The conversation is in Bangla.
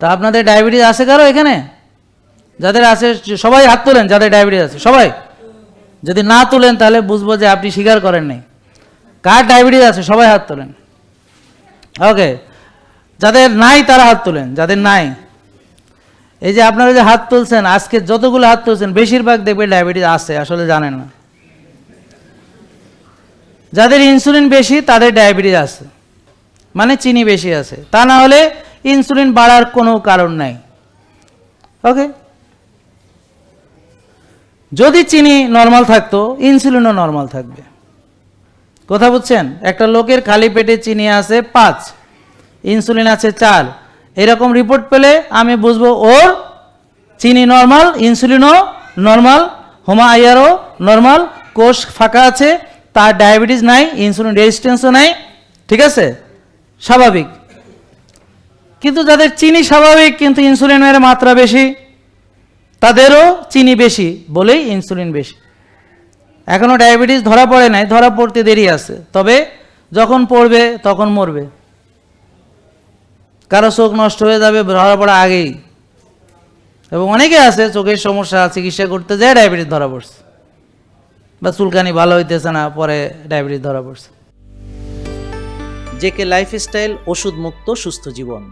তা আপনাদের ডায়াবেটিস আছে কারো এখানে? যাদের আছে সবাই হাত তোলেন, যাদের ডায়াবেটিস আছে সবাই। যদি না তোলেন তাহলে বুঝবো যে আপনি স্বীকার করেন নাই। কার ডায়াবেটিস আছে সবাই হাত তোলেন। ওকে, যাদের নাই তারা হাত তোলেন, যাদের নাই। এই যে আপনারা যে হাত তুলছেন, আজকে যতগুলো হাত তুলছেন বেশিরভাগ দেখবে ডায়াবেটিস আছে, আসলে জানেন না। যাদের ইনসুলিন বেশি তাদের ডায়াবেটিস আছে, মানে চিনি বেশি আছে। তা না হলে ইনসুলিন বাড়ার কোনো কারণ নাই। ওকে, যদি চিনি নর্মাল থাকতো ইনসুলিনও নর্মাল থাকবে। কথা বুঝছেন? একটা লোকের খালি পেটে চিনি আছে 5, ইনসুলিন আছে 4, এরকম রিপোর্ট পেলে আমি বুঝবো ওর চিনি নর্মাল, ইনসুলিনও নর্মাল, হোমা আইয়ারও নর্মাল, কোষ ফাঁকা আছে, তার ডায়াবেটিস নাই, ইনসুলিন রেজিস্ট্যান্সও নাই, ঠিক আছে, স্বাভাবিক। কিন্তু যাদের চিনি স্বাভাবিক কিন্তু ইনসুলিনের মাত্রা বেশি, তাদেরও চিনি বেশি বলেই ইনসুলিন বেশি। এখনও ডায়াবেটিস ধরা পড়ে নাই, ধরা পড়তে দেরি আছে, তবে যখন পড়বে তখন মরবে। কারো চোখ নষ্ট হয়ে যাবে ধরা পড়া আগেই, এবং অনেকে আছে চোখের সমস্যা চিকিৎসা করতে যায় ডায়াবেটিস ধরা পড়ছে, বা চুলকানি ভালো হইতেছে না, পরে ডায়াবেটিস ধরা পড়ছে। জেকে লাইফস্টাইল, ওষুধ মুক্ত সুস্থ জীবন।